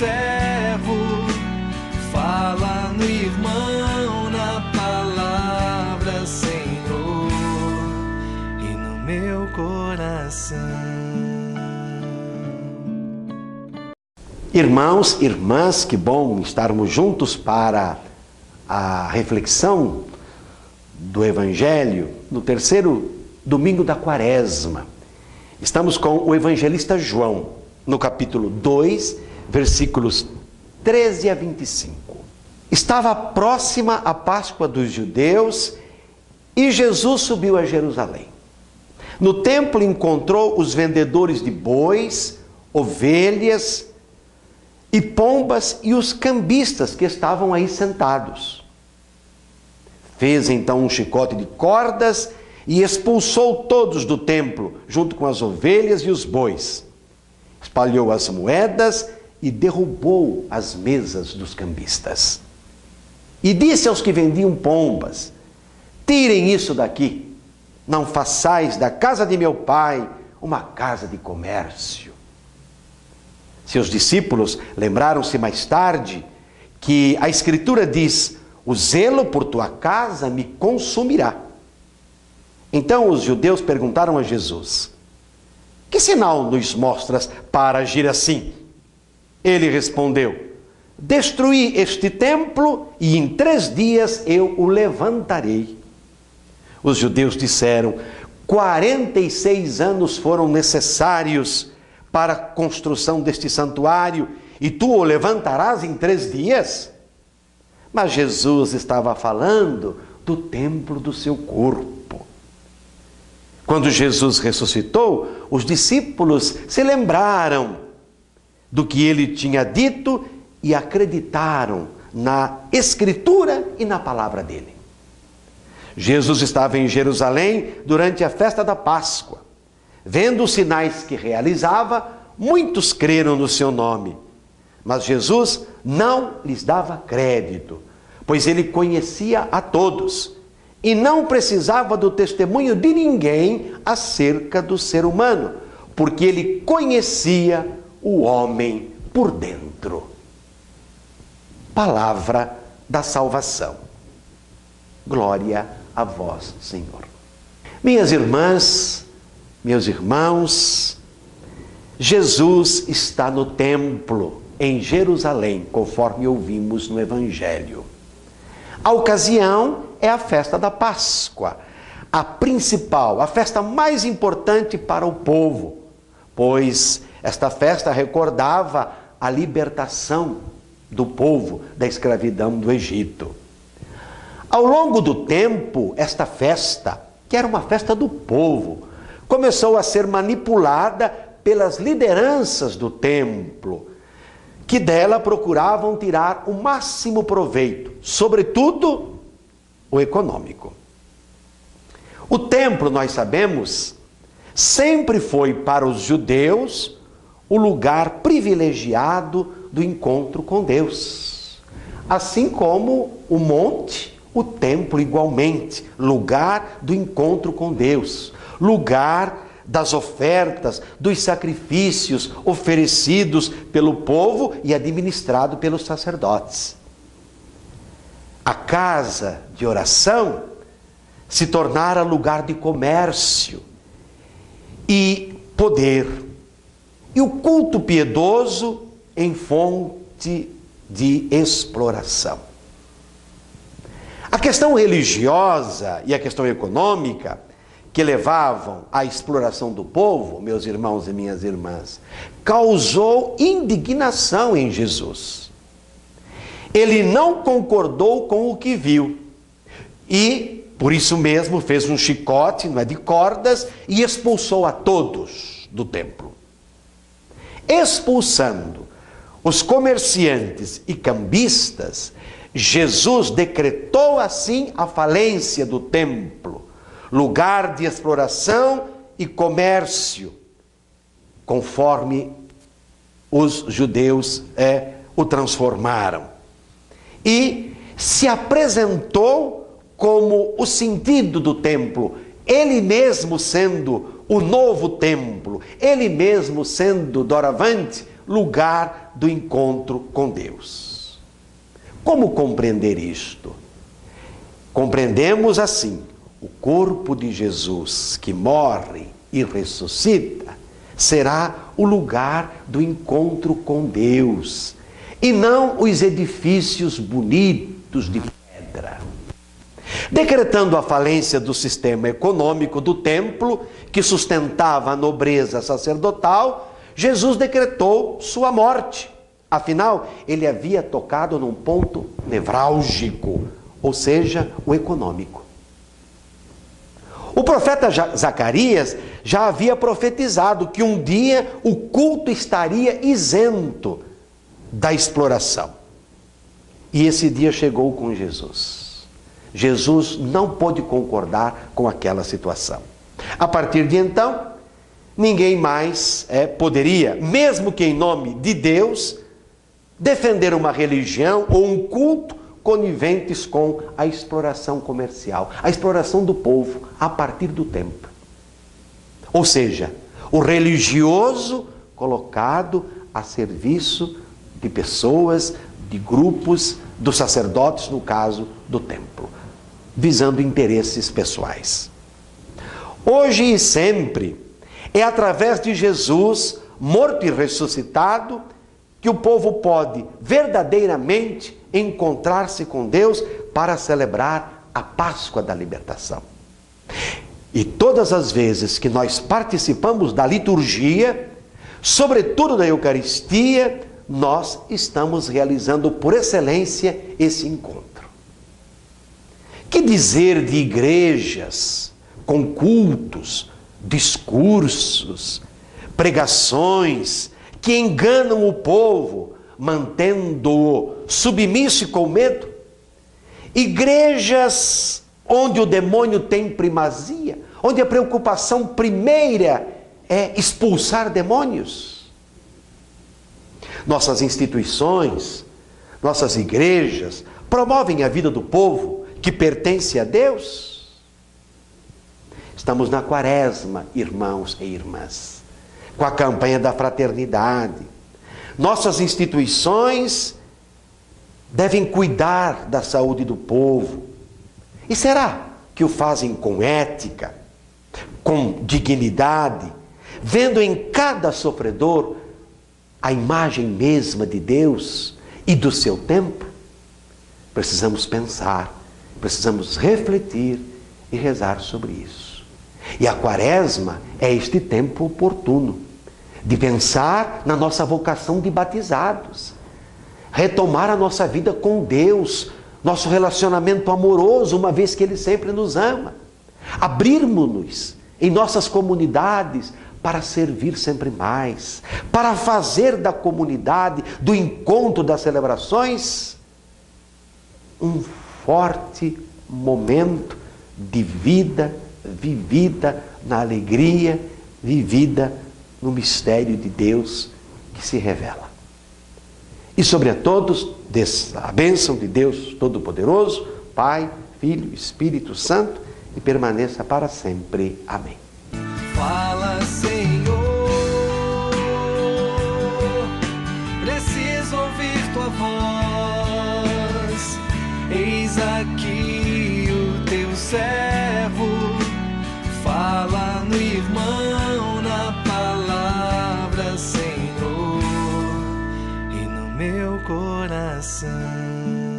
servo, fala no irmão, na palavra, Senhor, e no meu coração. Irmãos, irmãs, que bom estarmos juntos para a reflexão do Evangelho no terceiro domingo da Quaresma. Estamos com o evangelista João, no capítulo 2, versículos 13 a 25. Estava próxima a Páscoa dos judeus e Jesus subiu a Jerusalém. No templo encontrou os vendedores de bois, ovelhas e pombas e os cambistas que estavam aí sentados. Fez então um chicote de cordas e expulsou todos do templo, junto com as ovelhas e os bois. Espalhou as moedas e derrubou as mesas dos cambistas. E disse aos que vendiam pombas: tirem isso daqui, não façais da casa de meu pai uma casa de comércio. Seus discípulos lembraram-se mais tarde que a Escritura diz: o zelo por tua casa me consumirá. Então os judeus perguntaram a Jesus: que sinal nos mostras para agir assim? Ele respondeu: destruí este templo e em 3 dias eu o levantarei. Os judeus disseram: 46 anos foram necessários para a construção deste santuário e tu o levantarás em 3 dias? Mas Jesus estava falando do templo do seu corpo. Quando Jesus ressuscitou, os discípulos se lembraram do que ele tinha dito e acreditaram na Escritura e na palavra dele. Jesus estava em Jerusalém durante a festa da Páscoa. Vendo os sinais que realizava, muitos creram no seu nome. Mas Jesus não lhes dava crédito, pois ele conhecia a todos e não precisava do testemunho de ninguém acerca do ser humano, porque ele conhecia o homem por dentro. Palavra da salvação. Glória a vós, Senhor. Minhas irmãs, meus irmãos, Jesus está no templo, em Jerusalém, conforme ouvimos no Evangelho. A ocasião é a festa da Páscoa, a principal, a festa mais importante para o povo, pois esta festa recordava a libertação do povo da escravidão do Egito. Ao longo do tempo, esta festa, que era uma festa do povo, começou a ser manipulada pelas lideranças do templo, que dela procuravam tirar o máximo proveito, sobretudo o econômico. O templo, nós sabemos, sempre foi para os judeus o lugar privilegiado do encontro com Deus. Assim como o monte, o templo igualmente, lugar do encontro com Deus, lugar das ofertas, dos sacrifícios oferecidos pelo povo e administrado pelos sacerdotes. A casa de oração se tornara lugar de comércio e poder, e o culto piedoso em fonte de exploração. A questão religiosa e a questão econômica que levavam à exploração do povo, meus irmãos e minhas irmãs, causou indignação em Jesus. Ele não concordou com o que viu e, por isso mesmo, fez um chicote, de cordas, e expulsou a todos do templo. Expulsando os comerciantes e cambistas, Jesus decretou assim a falência do templo, lugar de exploração e comércio, conforme os judeus o transformaram. E se apresentou como o sentido do templo, ele mesmo sendo o novo templo, ele mesmo sendo, doravante, lugar do encontro com Deus. Como compreender isto? Compreendemos assim: o corpo de Jesus, que morre e ressuscita, será o lugar do encontro com Deus, e não os edifícios bonitos de pedra. Decretando a falência do sistema econômico do templo, que sustentava a nobreza sacerdotal, Jesus decretou sua morte. Afinal, ele havia tocado num ponto nevrálgico, ou seja, o econômico. O profeta Zacarias já havia profetizado que um dia o culto estaria isento da exploração. E esse dia chegou com Jesus. Jesus não pôde concordar com aquela situação. A partir de então, ninguém mais poderia, mesmo que em nome de Deus, defender uma religião ou um culto coniventes com a exploração comercial, a exploração do povo a partir do templo. Ou seja, o religioso colocado a serviço de pessoas, de grupos, dos sacerdotes, no caso do templo, visando interesses pessoais. Hoje e sempre, é através de Jesus, morto e ressuscitado, que o povo pode verdadeiramente encontrar-se com Deus para celebrar a Páscoa da libertação. E todas as vezes que nós participamos da liturgia, sobretudo da Eucaristia, nós estamos realizando por excelência esse encontro. Que dizer de igrejas com cultos, discursos, pregações que enganam o povo, mantendo-o submisso e com medo? Igrejas onde o demônio tem primazia, onde a preocupação primeira é expulsar demônios. Nossas instituições, nossas igrejas promovem a vida do povo que pertence a Deus. Estamos na Quaresma, irmãos e irmãs, com a campanha da fraternidade. Nossas instituições devem cuidar da saúde do povo. E será que o fazem com ética, com dignidade, vendo em cada sofredor a imagem mesma de Deus e do seu tempo? Precisamos pensar, precisamos refletir e rezar sobre isso. E a Quaresma é este tempo oportuno de pensar na nossa vocação de batizados, retomar a nossa vida com Deus, nosso relacionamento amoroso, uma vez que Ele sempre nos ama. Abrirmos-nos em nossas comunidades para servir sempre mais, para fazer da comunidade, do encontro, das celebrações, um forte momento de vida vivida na alegria, vivida no mistério de Deus que se revela. E sobre a todos, a bênção de Deus Todo-Poderoso, Pai, Filho, Espírito Santo, e permaneça para sempre. Amém. Fala, Senhor, preciso ouvir tua voz. Eis aqui o teu servo, fala no irmão, na palavra, Senhor, e no meu coração.